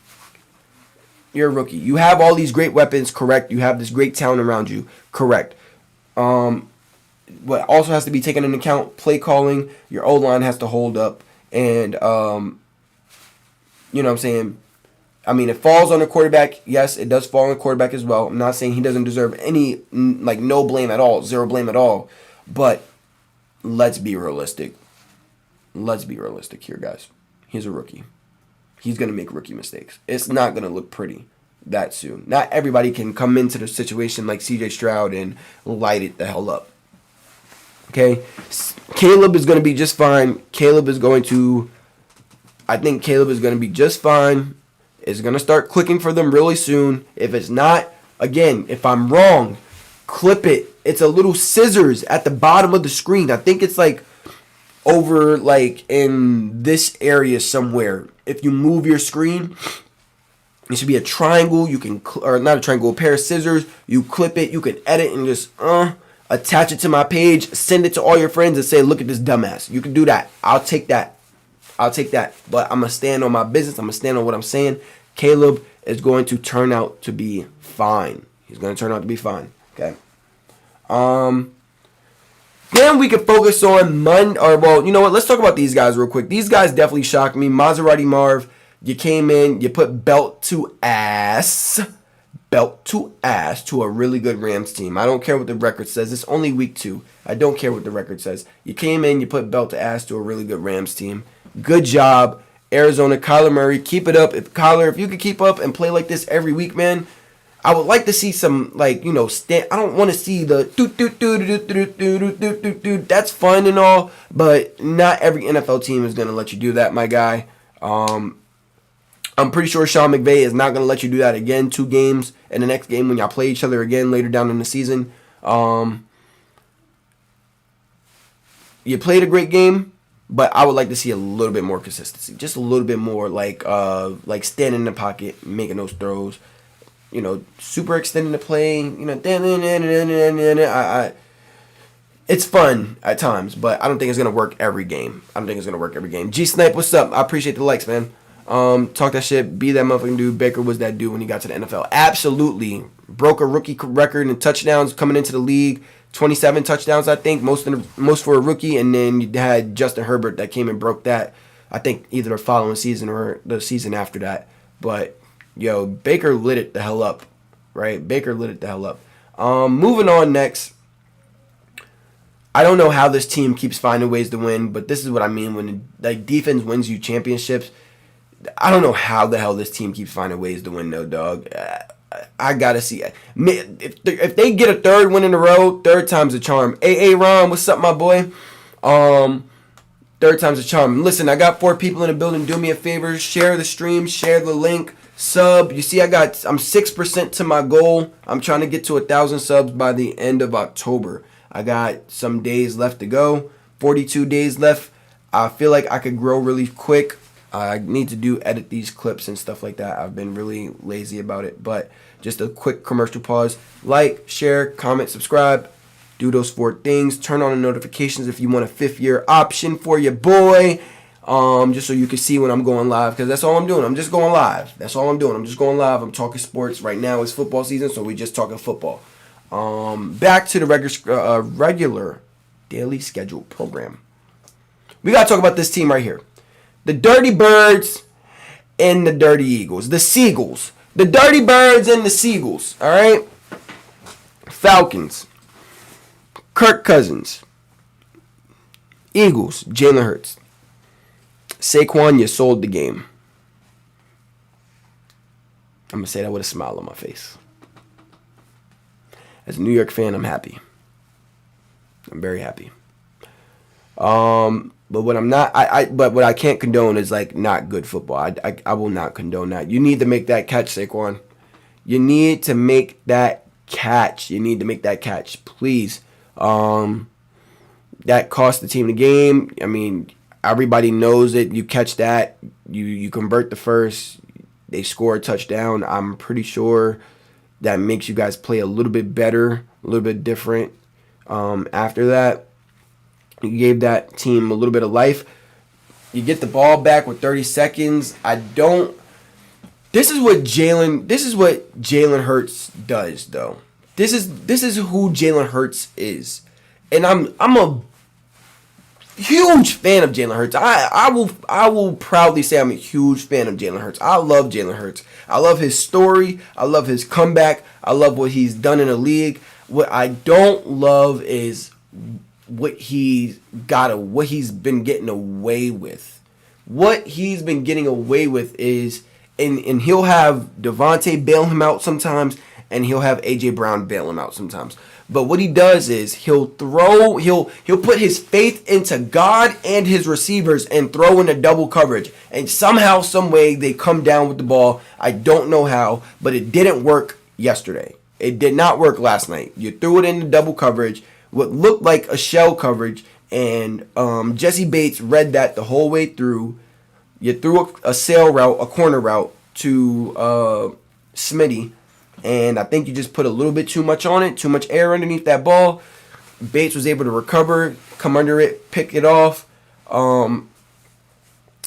You're a rookie. You have all these great weapons, correct. You have this great talent around you, correct. What also has to be taken into account, play calling. Your O-line has to hold up. And, you know what I'm saying? I mean, it falls on the quarterback. Yes, it does fall on the quarterback as well. I'm not saying he doesn't deserve any, like, no blame at all, zero blame at all. But let's be realistic. Let's be realistic here, guys. He's a rookie. He's going to make rookie mistakes. It's not going to look pretty that soon. Not everybody can come into the situation like CJ Stroud and light it the hell up. Okay? Caleb is going to be just fine. I think Caleb is going to be just fine. It's going to start clicking for them really soon. If it's not, again, if I'm wrong, clip it. It's a little scissors at the bottom of the screen. I think it's like over like in this area somewhere. If you move your screen, it should be a triangle. You can, or not a triangle, a pair of scissors. You clip it. You can edit and just attach it to my page. Send it to all your friends and say, look at this dumbass. You can do that. I'll take that. But I'm going to stand on my business. I'm going to stand on what I'm saying. Caleb is going to turn out to be fine. He's going to turn out to be fine. Okay. Then we can focus on you know what? Let's talk about these guys real quick. These guys definitely shocked me. Maserati Marv, you came in, you put belt to ass to a really good Rams team. I don't care what the record says. It's only week 2. I don't care what the record says. You came in, you put belt to ass to a really good Rams team. Good job, Arizona. Kyler Murray, keep it up. If you could keep up and play like this every week, man, I would like to see some, like, you know, I don't want to see the that's fun and all, but not every NFL team is going to let you do that, my guy. I'm pretty sure Sean McVay is not going to let you do that again 2 games in the next game when y'all play each other again later down in the season. You played a great game, but I would like to see a little bit more consistency. Just a little bit more like standing in the pocket, making those throws. You know, super extending the play. You know, it's fun at times, but I don't think it's going to work every game. G Snipe, what's up? I appreciate the likes, man. Talk that shit. Be that motherfucking dude. Baker was that dude when he got to the NFL. Absolutely. Broke a rookie record in touchdowns coming into the league. 27 touchdowns, I think. Most for a rookie. And then you had Justin Herbert that came and broke that, I think, either the following season or the season after that. But yo, Baker lit it the hell up, right? Moving on next. I don't know how this team keeps finding ways to win, but this is what I mean when like defense wins you championships. I don't know how the hell this team keeps finding ways to win, though, dog. I gotta see it. If they get a 3rd win in a row, 3rd time's a charm. Ron, what's up, my boy? 3rd time's a charm. Listen, I got 4 people in the building. Do me a favor, share the stream, share the link. Sub, you see I'm 6% to my goal. I'm trying to get to 1,000 subs by the end of October. I got some days left to go, 42 days left. I feel like I could grow really quick. I need to edit these clips and stuff like that. I've been really lazy about it, but just a quick commercial pause. Like, share, comment, subscribe. Do those 4 things. Turn on the notifications if you want a 5th year option for your boy. Just so you can see when I'm going live, because that's all I'm doing. I'm just going live. That's all I'm doing. I'm just going live. I'm talking sports. Right now it's football season, so we just talking football. Back to the regular daily schedule program. We got to talk about this team right here. The Dirty Birds and the Dirty Eagles. The Seagulls. The Dirty Birds and the Seagulls. All right? Falcons. Kirk Cousins. Eagles. Jalen Hurts. Saquon, you sold the game. I'm going to say that with a smile on my face. As a New York fan, I'm happy. I'm very happy. But what I'm not, but what I can't condone is like not good football. I will not condone that. You need to make that catch, Saquon. You need to make that catch. Please. That cost the team the game. I mean, everybody knows it. You catch that, you convert the first, they score a touchdown. I'm pretty sure that makes you guys play a little bit better, a little bit different. After that, you gave that team a little bit of life. You get the ball back with 30 seconds. This is what Jalen Hurts does, though. this is who Jalen Hurts is, and I'm a huge fan of Jalen Hurts. I will proudly say I'm a huge fan of Jalen Hurts. I love Jalen Hurts. I love his story. I love his comeback. I love what he's done in the league. What I don't love is what he's been getting away with. What he's been getting away with is, and he'll have Devontae bail him out sometimes, and he'll have AJ Brown bail him out sometimes. But what he does is he'll put his faith into God and his receivers and throw in a double coverage. And somehow, some way, they come down with the ball. I don't know how, but it didn't work yesterday. It did not work last night. You threw it into double coverage, what looked like a shell coverage, and Jesse Bates read that the whole way through. You threw a sail route, a corner route to Smitty. And I think you just put a little bit too much on it, too much air underneath that ball. Bates was able to recover, come under it, pick it off.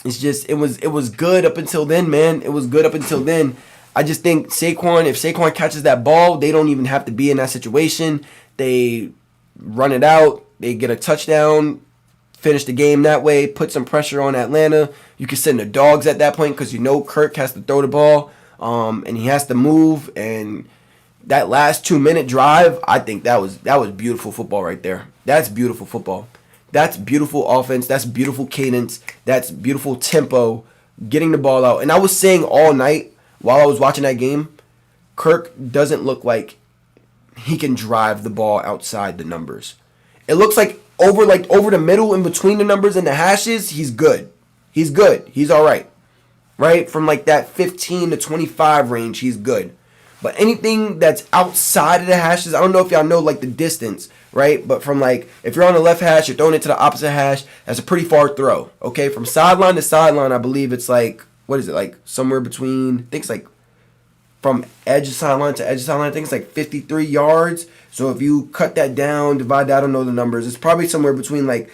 It's just it was good up until then, man. It was good up until then. I just think if Saquon catches that ball, they don't even have to be in that situation. They run it out, they get a touchdown, finish the game that way, put some pressure on Atlanta. You can send the dogs at that point because you know Kirk has to throw the ball. And he has to move, and that last 2-minute drive, I think that was beautiful football right there. That's beautiful football. That's beautiful offense. That's beautiful cadence. That's beautiful tempo, getting the ball out. And I was saying all night while I was watching that game, Kirk doesn't look like he can drive the ball outside the numbers. It looks like over the middle, in between the numbers and the hashes, he's good. He's good. He's all right. Right? From like that 15 to 25 range, he's good. But anything that's outside of the hashes, I don't know if y'all know like the distance, right? But from like, if you're on the left hash, you're throwing it to the opposite hash, that's a pretty far throw. Okay? From sideline to sideline, I believe it's like, what is it? Like somewhere between, I think it's like from edge of sideline to edge of sideline, I think it's like 53 yards. So if you cut that down, divide that, I don't know the numbers. It's probably somewhere between like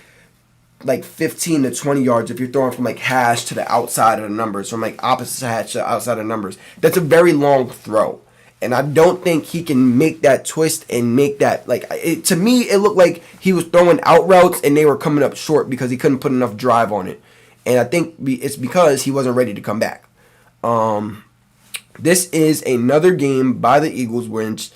15 to 20 yards if you're throwing from like hash to the outside of the numbers, from like opposite hash to outside of the numbers. That's a very long throw. And I don't think he can make that twist and make that, to me, it looked like he was throwing out routes and they were coming up short because he couldn't put enough drive on it. And I think it's because he wasn't ready to come back. This is another game by the Eagles which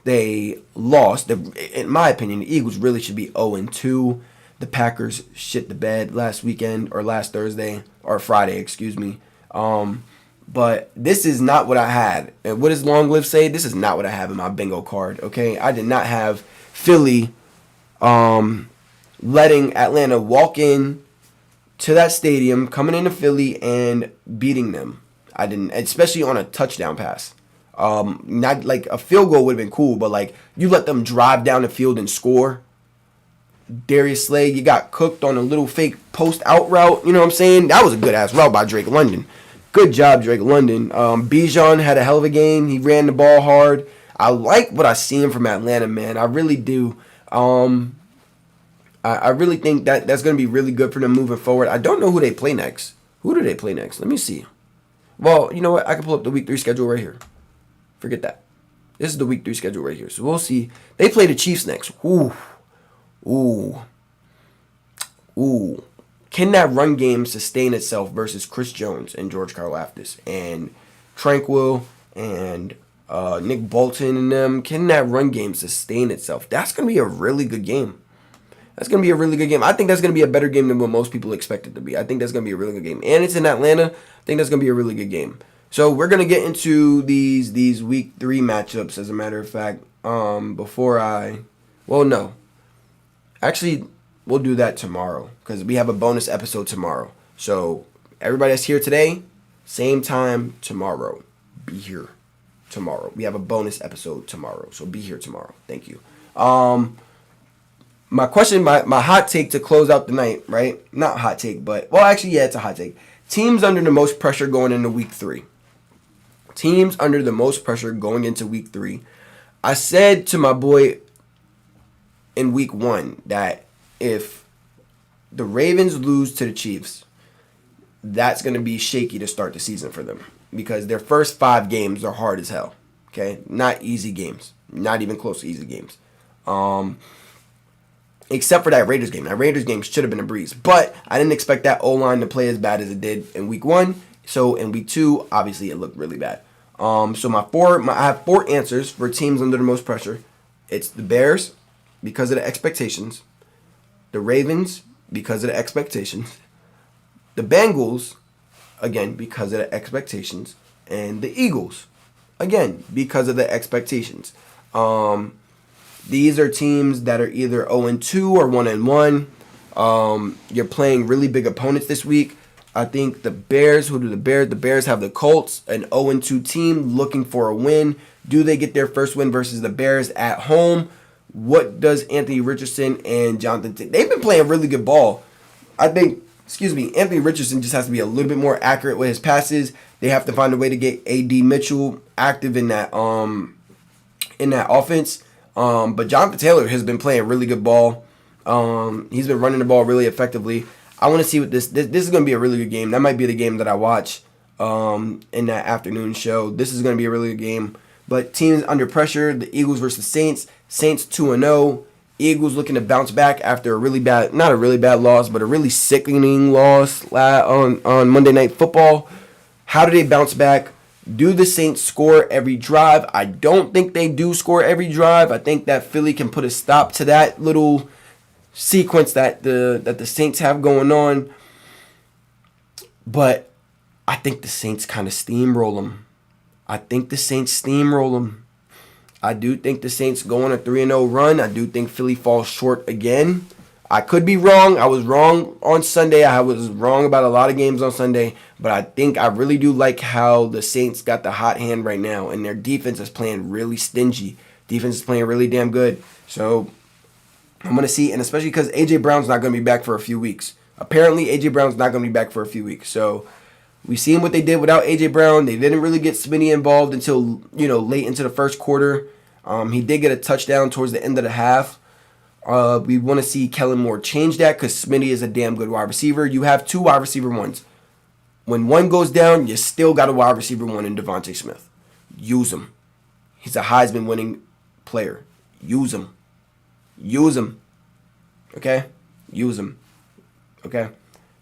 they lost. In my opinion, the Eagles really should be 0-2. The Packers shit the bed last weekend, or last Thursday, or Friday, excuse me. But this is not what I had. And what does Long Live say? This is not what I have in my bingo card, okay? I did not have Philly letting Atlanta walk in to that stadium, coming into Philly and beating them. I didn't, especially on a touchdown pass. Not like a field goal would have been cool, but like you let them drive down the field and score. Darius Slay, you got cooked on a little fake post out route. You know what I'm saying? That was a good ass route by Drake London. Good job, Drake London. Bijan had a hell of a game. He ran the ball hard. I like what I seen from Atlanta, man. I really do. I really think that's going to be really good for them moving forward. I don't know who they play next. Who do they play next? Let me see. Well, you know what? I can pull up the week 3 schedule right here. Forget that. This is the week 3 schedule right here. So we'll see. They play the Chiefs next. Ooh. Can that run game sustain itself versus Chris Jones and George Karlaftis and Tranquil and Nick Bolton and them? Can that run game sustain itself? That's going to be a really good game. I think that's going to be a better game than what most people expect it to be. I think that's going to be a really good game. And it's in Atlanta. I think that's going to be a really good game. So we're going to get into these week 3 matchups, as a matter of fact, Actually, we'll do that tomorrow because we have a bonus episode tomorrow. So everybody that's here today, same time tomorrow. Be here tomorrow. We have a bonus episode tomorrow. So be here tomorrow. Thank you. My question, my hot take to close out the night, right? Not hot take, but, well, actually, yeah, it's a hot take. Teams under the most pressure going into week 3. Teams under the most pressure going into week 3. I said to my boy in week 1 that if the Ravens lose to the Chiefs, that's going to be shaky to start the season for them because their first 5 games are hard as hell. Okay? Not easy games. Not even close to easy games. Except for that Raiders game. That Raiders game should have been a breeze. But I didn't expect that O-line to play as bad as it did in week 1. So in week 2, obviously it looked really bad. So I have 4 answers for teams under the most pressure. It's the Bears because of the expectations, the Ravens because of the expectations, the Bengals again because of the expectations, and the Eagles again because of the expectations. These are teams that are either 0-2 or 1-1. You're playing really big opponents this week. I think the Bears, who do the Bears? The Bears have the Colts, an 0-2 team looking for a win. Do they get their first win versus the Bears at home? What does Anthony Richardson and Jonathan Taylor? They've been playing really good ball. I think, Anthony Richardson just has to be a little bit more accurate with his passes. They have to find a way to get A.D. Mitchell active in that offense. But Jonathan Taylor has been playing really good ball. He's been running the ball really effectively. I want to see what this is going to be a really good game. That might be the game that I watch in that afternoon show. This is going to be a really good game. But teams under pressure, the Eagles versus Saints. Saints 2-0. Eagles looking to bounce back after a really bad, not a really bad loss, but a really sickening loss on Monday Night Football. How do they bounce back? Do the Saints score every drive? I don't think they do score every drive. I think that Philly can put a stop to that little sequence that the Saints have going on. But I think the Saints kind of steamroll them. I do think the Saints go on a 3-0 run. I do think Philly falls short again. I could be wrong. I was wrong on Sunday. I was wrong about a lot of games on Sunday. But I think I really do like how the Saints got the hot hand right now. And their defense is playing really stingy. Defense is playing really damn good. So I'm going to see. And especially because A.J. Brown's not going to be back for a few weeks. Apparently, A.J. Brown's not going to be back for a few weeks. So we've seen what they did without A.J. Brown. They didn't really get Smitty involved until, late into the first quarter. He did get a touchdown towards the end of the half. We want to see Kellen Moore change that because Smitty is a damn good wide receiver. You have 2 wide receiver ones. When one goes down, you still got a wide receiver 1 in Devontae Smith. Use him. He's a Heisman winning player. Use him. Okay? Use him. Okay?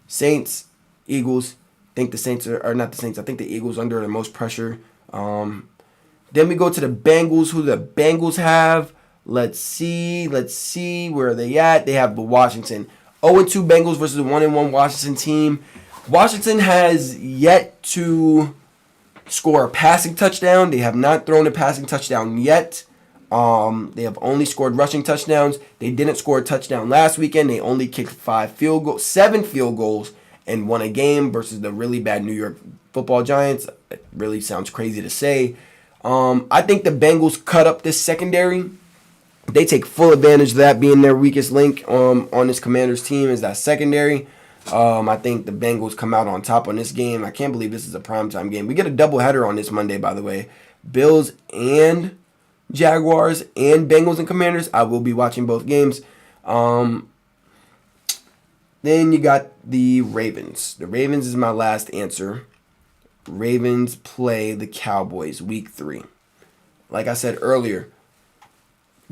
Saints, Eagles. I think the Saints are not the Saints. I think the Eagles under the most pressure. Then we go to the Bengals. Who the Bengals have? Let's see. Where are they at? They have the Washington. 0-2 Bengals versus the 1-1 Washington team. Washington has yet to score a passing touchdown. They have not thrown a passing touchdown yet. They have only scored rushing touchdowns. They didn't score a touchdown last weekend. They only kicked 7 field goals, and won a game versus the really bad New York Football Giants. It really sounds crazy to say. I think the Bengals cut up this secondary. They take full advantage of that being their weakest link on this Commanders team is that secondary. I think the Bengals come out on top on this game. I can't believe this is a primetime game. We get a doubleheader on this Monday, by the way. Bills and Jaguars and Bengals and Commanders. I will be watching both games. Then you got the Ravens. The Ravens is my last answer. Ravens play the Cowboys week 3. Like I said earlier,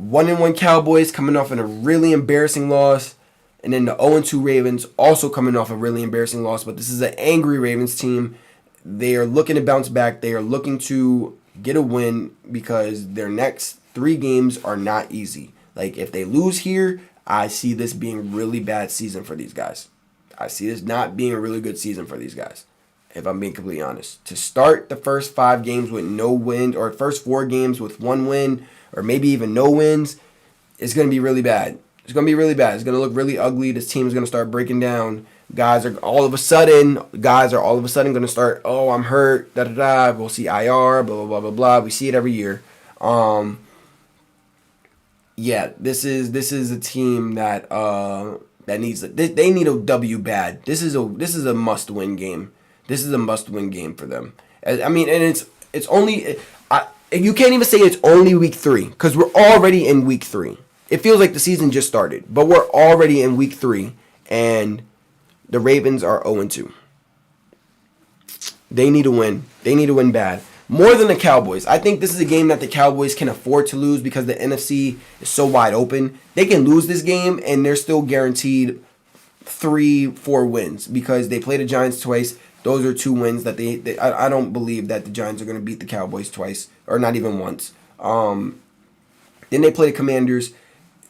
1-1 Cowboys coming off in a really embarrassing loss. And then the 0-2 Ravens also coming off a really embarrassing loss. But this is an angry Ravens team. They are looking to bounce back. They are looking to get a win because their next 3 games are not easy. Like, if they lose here, I see this being a really bad season for these guys. I see this not being a really good season for these guys, if I'm being completely honest. To start the first 5 games with no win, or first 4 games with 1 win, or maybe even no wins, it's going to be really bad. It's going to be really bad. It's going to look really ugly. This team is going to start breaking down. Guys are all of a sudden going to start, oh, I'm hurt, da-da-da. We'll see IR, blah, blah, blah, blah, blah. We see it every year. Yeah, this is a team that needs they need a W bad. This is a must-win game. This is a must-win game for them. I mean, and it's only you can't even say it's only week 3 because we're already in week 3. It feels like the season just started, but we're already in week 3, and the Ravens are 0-2. They need to win. They need to win bad. more than the Cowboys. I think this is a game that the Cowboys can afford to lose because the NFC is so wide open. They can lose this game and they're still guaranteed 3-4 wins because they play the Giants twice. Those are 2 wins that I don't believe that the Giants are going to beat the Cowboys twice or not even once. Then they play the Commanders.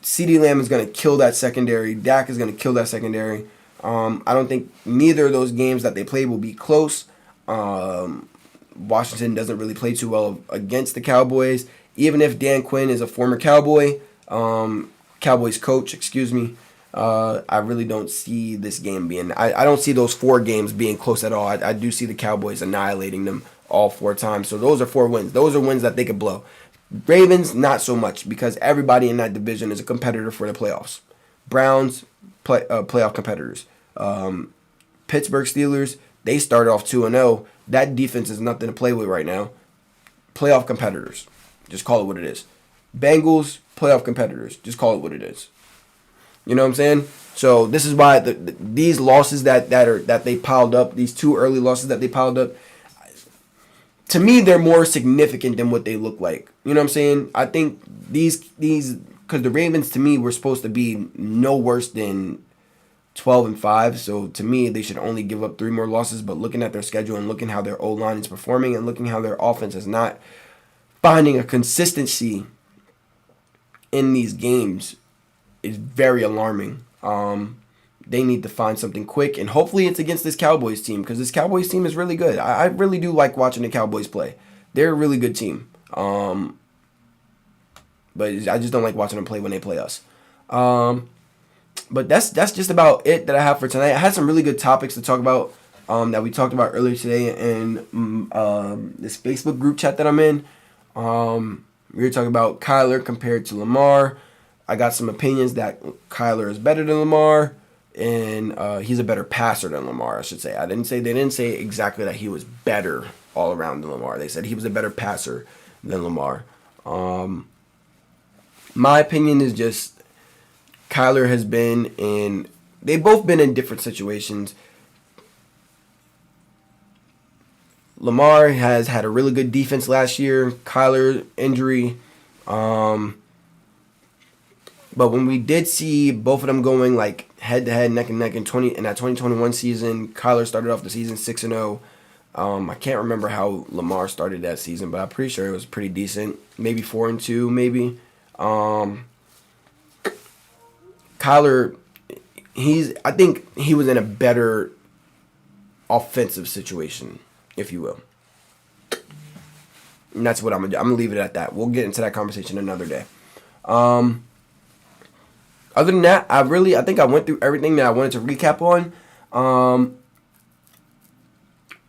CeeDee Lamb is going to kill that secondary. Dak is going to kill that secondary. I don't think neither of those games that they play will be close. Washington doesn't really play too well against the Cowboys. Even if Dan Quinn is a former Cowboys coach, I really don't see this game being... I don't see those 4 games being close at all. I do see the Cowboys annihilating them all 4 times. So those are 4 wins. Those are wins that they could blow. Ravens, not so much because everybody in that division is a competitor for the playoffs. Browns, playoff competitors. Pittsburgh Steelers, they started off 2-0. That defense is nothing to play with right now. Playoff competitors. Just call it what it is. Bengals, playoff competitors. Just call it what it is. You know what I'm saying? So this is why these losses that they piled up, these 2 early losses that they piled up, to me they're more significant than what they look like. You know what I'm saying? I think these because the Ravens to me were supposed to be no worse than 12-5. So to me they should only give up 3 more losses. But looking at their schedule and looking how their O-line is performing and looking how their offense is not finding a consistency in these games is very alarming. They need to find something quick, and hopefully it's against this Cowboys team because this Cowboys team is really good. I really do like watching the Cowboys play. They're a really good team. But I just don't like watching them play when they play us. But that's just about it that I have for tonight. I had some really good topics to talk about that we talked about earlier today in this Facebook group chat that I'm in. We were talking about Kyler compared to Lamar. I got some opinions that Kyler is better than Lamar, and he's a better passer than Lamar, I should say. They didn't say exactly that he was better all around than Lamar. They said he was a better passer than Lamar. My opinion is just Kyler has been in... They've both been in different situations. Lamar has had a really good defense last year. Kyler, injury. But when we did see both of them going like head-to-head, neck and neck in that 2021 season, Kyler started off the season 6-0. I can't remember how Lamar started that season, but I'm pretty sure it was pretty decent. Maybe 4-2, maybe. Kyler, I think he was in a better offensive situation, if you will. And that's what I'm gonna do. I'm gonna leave it at that. We'll get into that conversation another day. Other than that, I think I went through everything that I wanted to recap on.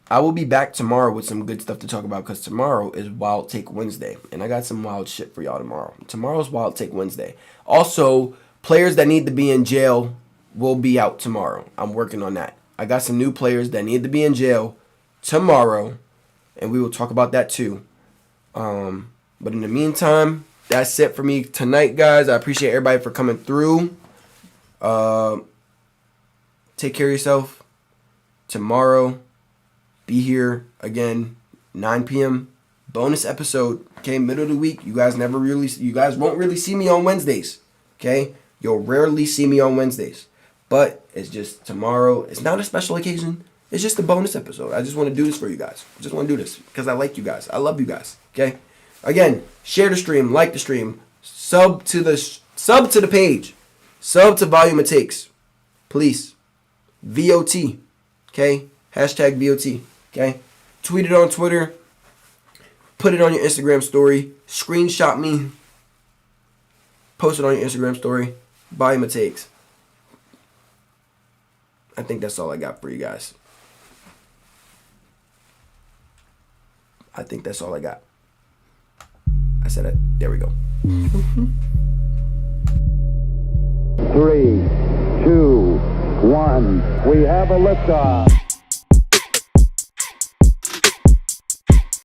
I will be back tomorrow with some good stuff to talk about because tomorrow is Wild Take Wednesday. And I got some wild shit for y'all tomorrow. Tomorrow's Wild Take Wednesday. Also, players that need to be in jail will be out tomorrow. I'm working on that. I got some new players that need to be in jail tomorrow. And we will talk about that too. But in the meantime, that's it for me tonight, guys. I appreciate everybody for coming through. Take care of yourself. Tomorrow, be here again, 9 p.m. Bonus episode. Okay, middle of the week. You guys won't really see me on Wednesdays. Okay, you'll rarely see me on Wednesdays. But it's just tomorrow. It's not a special occasion. It's just a bonus episode. I just want to do this for you guys. I just want to do this because I like you guys. I love you guys. Okay. Again, share the stream, like the stream, sub to the page, sub to Volume It Takes, please. VOT, okay? Hashtag VOT, okay? Tweet it on Twitter, put it on your Instagram story, screenshot me, post it on your Instagram story. Volume It Takes. I think that's all I got for you guys. I think that's all I got. I said it. There we go. 3, 2, 1. We have a liftoff.